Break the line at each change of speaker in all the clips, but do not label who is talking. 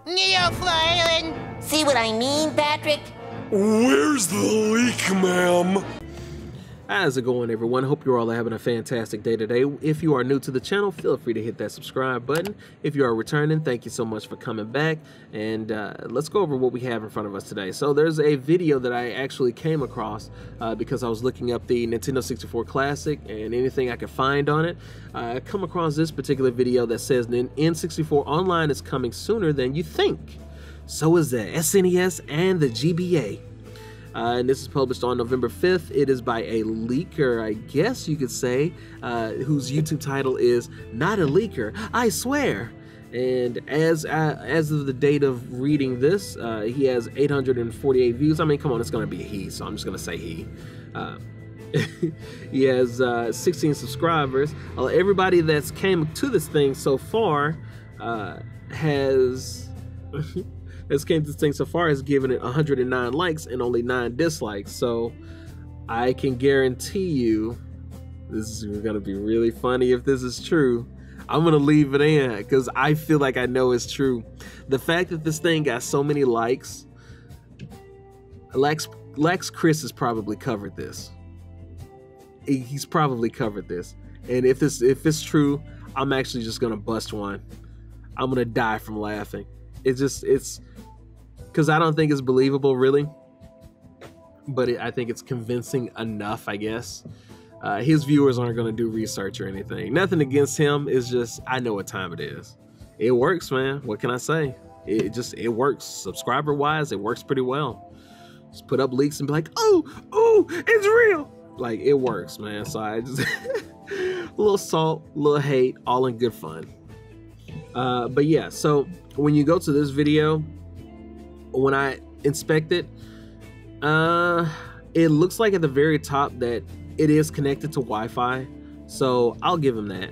You're flying.
See what I mean, Patrick?
Where's the leak, ma'am?
How's it going, everyone? Hope you're all having a fantastic day today. If you are new to the channel, feel free to hit that subscribe button. If you are returning, thank you so much for coming back. And let's go over what we have in front of us today. So there's a video that I actually came across because I was looking up the Nintendo 64 Classic and anything I could find on it. I come across this particular video that says N64 Online is coming sooner than you think. So is the SNES and the GBA. And this is published on November 5th. It is by a leaker, I guess you could say, whose YouTube title is Not a Leaker, I Swear. And as of the date of reading this, he has 848 views. I mean, come on, it's going to be a he, so I'm just going to say he. He has 16 subscribers. Everybody that's came to this thing so far has given it 109 likes and only 9 dislikes. So I can guarantee you this is gonna be really funny if this is true. I'm gonna leave it in because I feel like I know it's true. The fact that this thing got so many likes, Lex Chris has probably covered this. He's probably covered this. And if it's true, I'm actually just gonna bust one. I'm gonna die from laughing. It's because I don't think it's believable, really, but I think it's convincing enough, I guess. His viewers aren't going to do research or anything. Nothing against him. It's just, I know what time it is. It works, man. What can I say? It works. Subscriber-wise, it works pretty well. Just put up leaks and be like, oh, it's real. Like, it works, man. So I just, a little salt, a little hate, all in good fun. But yeah, so when you go to this video, when I inspect it, it looks like at the very top that it is connected to Wi-Fi, so I'll give him that.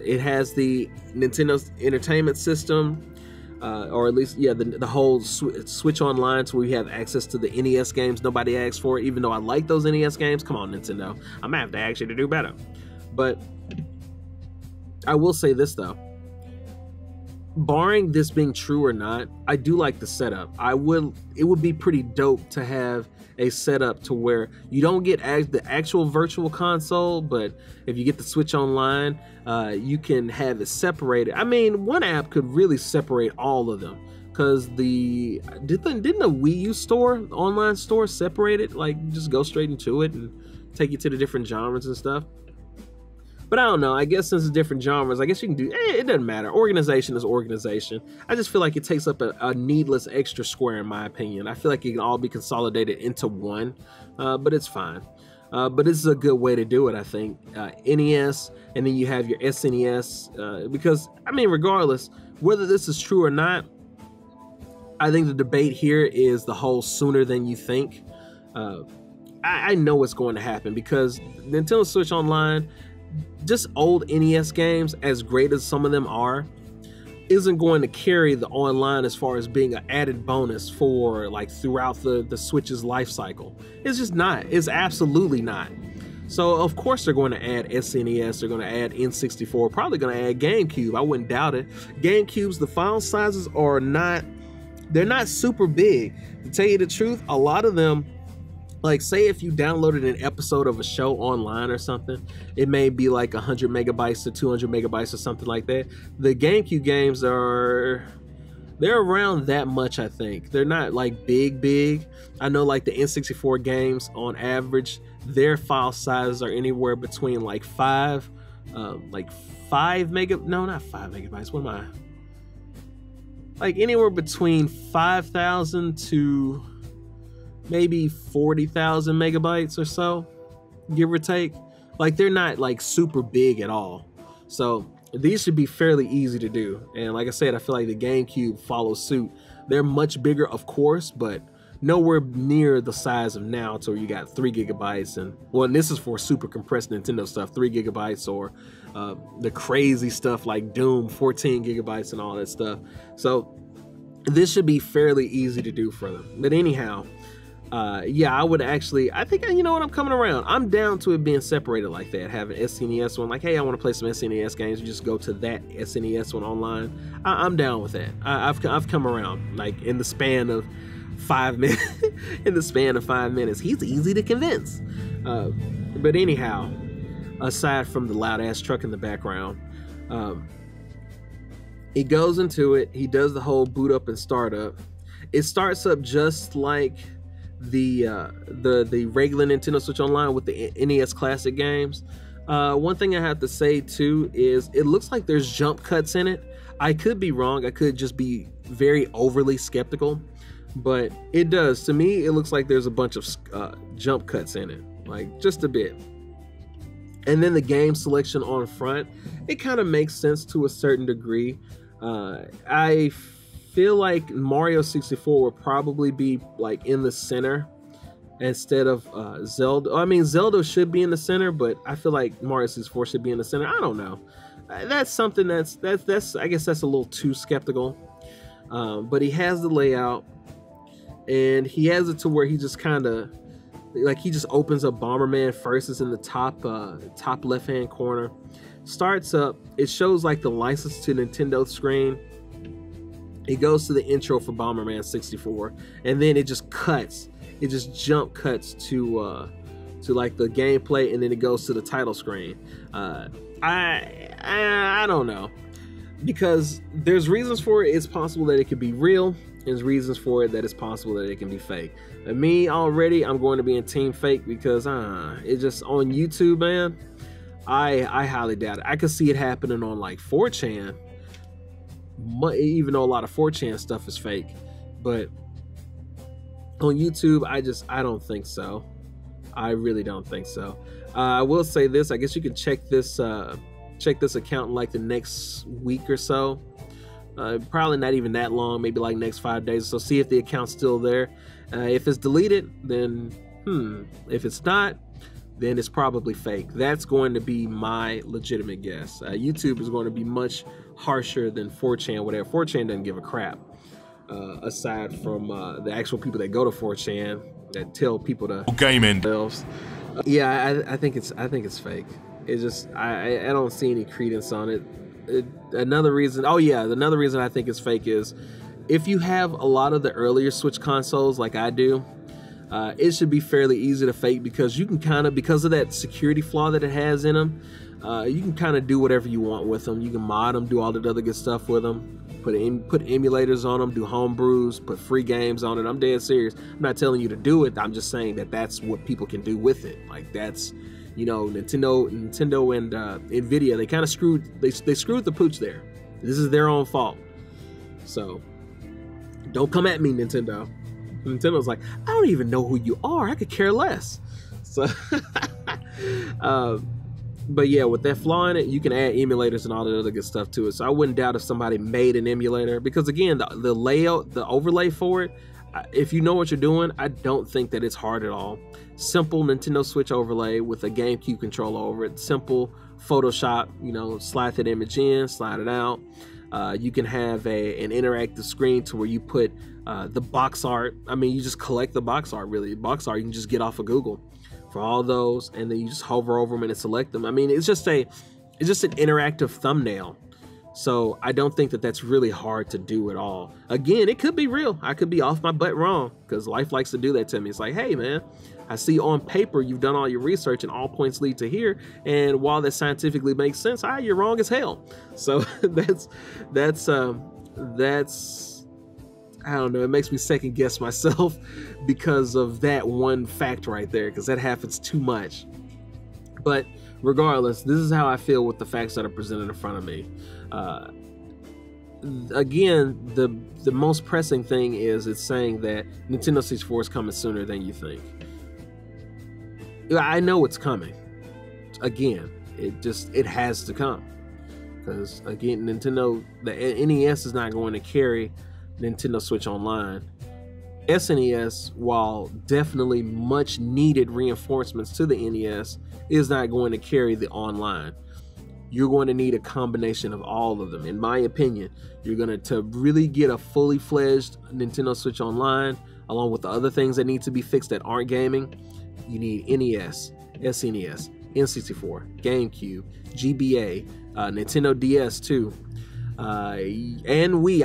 It has the Nintendo Entertainment System, or at least, yeah, the whole Switch Online, so we have access to the NES games nobody asked for, even though I like those NES games. Come on, Nintendo. I'm gonna have to ask you to do better. But I will say this, though. Barring this being true or not, I do like the setup. It would be pretty dope to have a setup to where you don't get the actual virtual console, but if you get the Switch Online, you can have it separated. I mean, one app could really separate all of them, because didn't the Wii U store, online store, separate it? Like, just go straight into it and take you to the different genres and stuff. But I don't know, I guess since it's different genres, I guess you can do, it doesn't matter. Organization is organization. I just feel like it takes up a needless extra square, in my opinion. I feel like it can all be consolidated into one, but it's fine. But this is a good way to do it, I think. NES, and then you have your SNES, because, I mean, regardless, whether this is true or not, I think the debate here is the whole sooner than you think. I know what's going to happen, because Nintendo Switch Online, just old NES games, as great as some of them are, isn't going to carry the online as far as being an added bonus for like throughout the Switch's life cycle. It's just not. It's absolutely not. So of course they're going to add SNES, they're going to add N64, probably going to add GameCube. I wouldn't doubt it. GameCubes, the file sizes are not, they're not super big. To tell you the truth, a lot of them, like, say if you downloaded an episode of a show online or something, it may be like 100 megabytes to 200 megabytes or something like that. The GameCube games they're around that much, I think. They're not like big. I know like the N64 games, on average, their file sizes are anywhere between like 5 megabytes. What am I? Like anywhere between 5,000 to maybe 40,000 megabytes or so, give or take. Like, they're not like super big at all. So these should be fairly easy to do. And like I said, I feel like the GameCube follows suit. They're much bigger, of course, but nowhere near the size of now, to where you got 3 gigabytes. And well, and this is for super compressed Nintendo stuff, 3 gigabytes, or the crazy stuff like Doom, 14 gigabytes and all that stuff. So this should be fairly easy to do for them. But anyhow, Yeah, I would actually, I think, you know what, I'm coming around. I'm down to it being separated like that, having SNES one, like, hey, I want to play some SNES games, you just go to that SNES one online. I'm down with that. I've come around, like, in the span of 5 minutes. In the span of 5 minutes. He's easy to convince. But anyhow, aside from the loud ass truck in the background, he goes into it, he does the whole boot up and start up. It starts up just like the regular Nintendo Switch Online with the NES Classic games. One thing I have to say too is it looks like there's jump cuts in it. I could be wrong, I could just be very overly skeptical, but it does, to me, it looks like there's a bunch of jump cuts in it, like just a bit. And then the game selection on front, it kind of makes sense to a certain degree. I feel like Mario 64 would probably be like in the center instead of Zelda. I mean, Zelda should be in the center, but I feel like Mario 64 should be in the center. I don't know. That's something that's I guess that's a little too skeptical. But he has the layout, and he has it to where he just kind of like he just opens up Bomberman first. It's in the top left hand corner. Starts up. It shows like the license to Nintendo screen. It goes to the intro for Bomberman 64, and then it just cuts. It just jump cuts to like the gameplay, and then it goes to the title screen. I don't know, because there's reasons for it. It's possible that it could be real. There's reasons for it that it's possible that it can be fake. And me already, I'm going to be in team fake because it's just on YouTube, man. I highly doubt it. I could see it happening on like 4chan. Even though a lot of 4chan stuff is fake, but on YouTube, I don't think so. I really don't think so. I will say this, I guess you can check this account in like the next week or so. Probably not even that long, maybe like next 5 days. So see if the account's still there. If it's deleted, then if it's not, then it's probably fake. That's going to be my legitimate guess. YouTube is going to be much harsher than 4chan, whatever. 4chan doesn't give a crap, aside from the actual people that go to 4chan that tell people to
gaming
themselves. Yeah, I think it's fake. It's just I don't see any credence on it. Another reason I think it's fake is if you have a lot of the earlier Switch consoles like I do, it should be fairly easy to fake, because you can kind of, because of that security flaw that it has in them, you can kind of do whatever you want with them. You can mod them, do all that other good stuff with them, put emulators on them, do homebrews, put free games on it. I'm dead serious. I'm not telling you to do it. I'm just saying that that's what people can do with it. Like, that's, you know, Nintendo and Nvidia, they kind of screwed the pooch there. This is their own fault. So don't come at me, Nintendo. Nintendo's like, I don't even know who you are. I could care less. So, but yeah, with that flaw in it, you can add emulators and all that other good stuff to it. So I wouldn't doubt if somebody made an emulator, because again, the layout, the overlay for it, if you know what you're doing, I don't think that it's hard at all. Simple Nintendo Switch overlay with a GameCube controller over it. Simple Photoshop, you know, slide that image in, slide it out. You can have an interactive screen to where you put the box art. I mean, you just collect the box art, really. Box art you can just get off of Google for all those, and then you just hover over them and select them. I mean, it's just an interactive thumbnail. So I don't think that that's really hard to do at all. Again, it could be real. I could be off my butt wrong, because life likes to do that to me. It's like, hey man, I see on paper you've done all your research and all points lead to here, and while that scientifically makes sense, you're wrong as hell. So that's I don't know, it makes me second guess myself because of that one fact right there, because that happens too much. But regardless, this is how I feel with the facts that are presented in front of me. Again, the most pressing thing is it's saying that Nintendo 64 is coming sooner than you think. I know it's coming. Again, it has to come, because again, the NES is not going to carry Nintendo Switch Online. SNES, while definitely much needed reinforcements to the NES, is not going to carry the online. You're going to need a combination of all of them. In my opinion, you're going to really get a fully fledged Nintendo Switch Online, along with the other things that need to be fixed that aren't gaming. You need NES, SNES, N64, GameCube, GBA, Nintendo DS too, and Wii.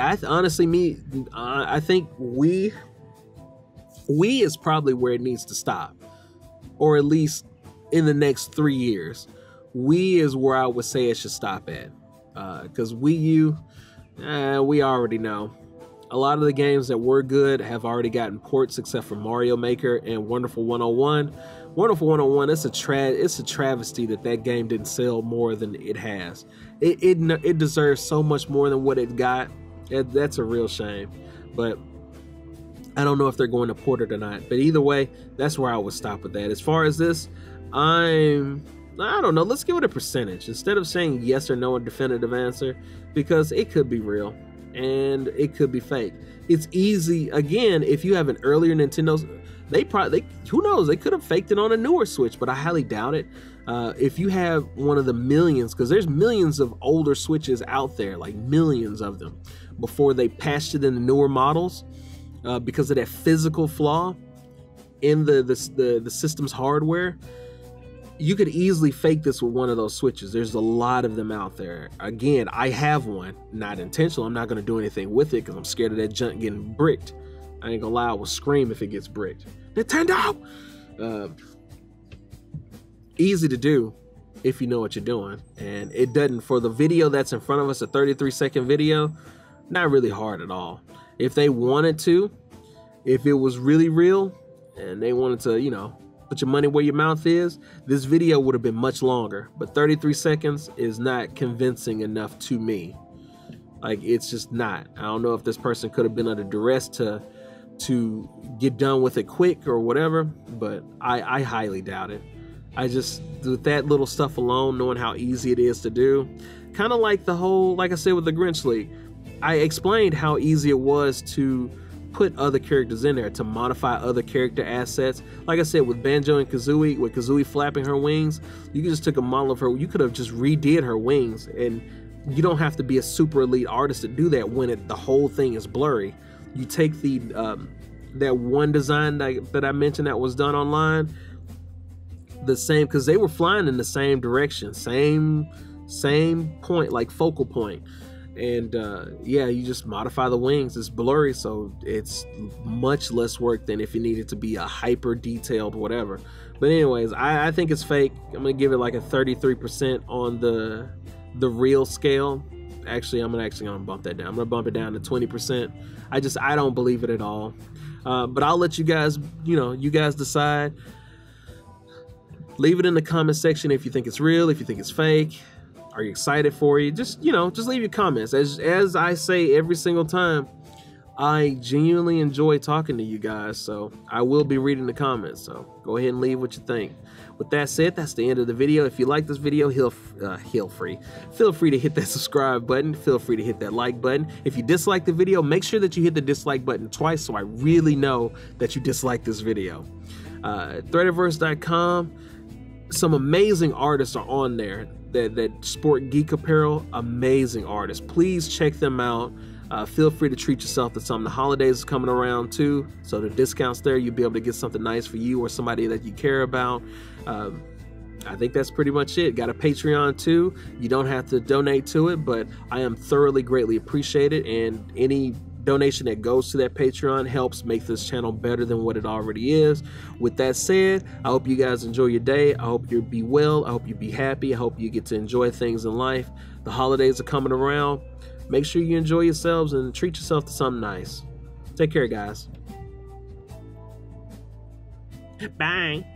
I think Wii is probably where it needs to stop, or at least in the next 3 years. Wii is where I would say it should stop at, because Wii U, we already know. A lot of the games that were good have already gotten ports, except for Mario Maker and Wonderful 101. Wonderful 101, it's a travesty that game didn't sell more than it has. It deserves so much more than what it got. That's a real shame. But I don't know if they're going to port it or not. But either way, that's where I would stop with that. As far as this, I don't know. Let's give it a percentage instead of saying yes or no, a definitive answer, because it could be real and it could be fake. It's easy. Again, if you have an earlier Nintendo, who knows, they could have faked it on a newer Switch, but I highly doubt it. If you have one of the millions, because there's millions of older Switches out there, like millions of them, before they patched it in the newer models, because of that physical flaw in the system's hardware. You could easily fake this with one of those Switches. There's a lot of them out there. Again, I have one, not intentional. I'm not going to do anything with it because I'm scared of that junk getting bricked. I ain't gonna lie, I will scream if it gets bricked. Nintendo! Easy to do if you know what you're doing. And it doesn't, for the video that's in front of us, a 33-second video, not really hard at all. If they wanted to, if it was really real, and they wanted to, you know, put your money where your mouth is, this video would have been much longer. But 33 seconds is not convincing enough to me. Like, it's just not. I don't know if this person could have been under duress to get done with it quick or whatever, but I highly doubt it. I just, with that little stuff alone, knowing how easy it is to do, kind of like the whole, like I said with the Grinch League, I explained how easy it was to put other characters in there, to modify other character assets. Like I said, with Banjo and Kazooie, with Kazooie flapping her wings, you just took a model of her, you could have just redid her wings, and you don't have to be a super elite artist to do that when the whole thing is blurry. You take the that one design that I mentioned that was done online, the same, because they were flying in the same direction, same point, like focal point. And yeah, you just modify the wings. It's blurry, so it's much less work than if it needed to be a hyper detailed whatever. But anyways, I think it's fake. I'm gonna give it like a 33% on the real scale. Actually, I'm gonna bump that down. I'm gonna bump it down to 20%. I don't believe it at all. But I'll let you guys, you guys decide. Leave it in the comment section if you think it's real, if you think it's fake. Are you excited for you? Just leave your comments. As I say every single time, I genuinely enjoy talking to you guys, so I will be reading the comments. So go ahead and leave what you think. With that said, that's the end of the video. If you like this video, feel free to hit that subscribe button. Feel free to hit that like button. If you dislike the video, make sure that you hit the dislike button twice so I really know that you dislike this video. Threadiverse.com, some amazing artists are on there that sport geek apparel. Amazing artists. Please check them out. Feel free to treat yourself to something. The holidays is coming around too, so the discounts there, you'll be able to get something nice for you or somebody that you care about. I think that's pretty much it. Got a Patreon too. You don't have to donate to it, but I am thoroughly greatly appreciated, and any donation that goes to that Patreon helps make this channel better than what it already is. With that said, I hope you guys enjoy your day. I hope you be well. I hope you be happy. I hope you get to enjoy things in life. The holidays are coming around. Make sure you enjoy yourselves and treat yourself to something nice. Take care, guys. Bye.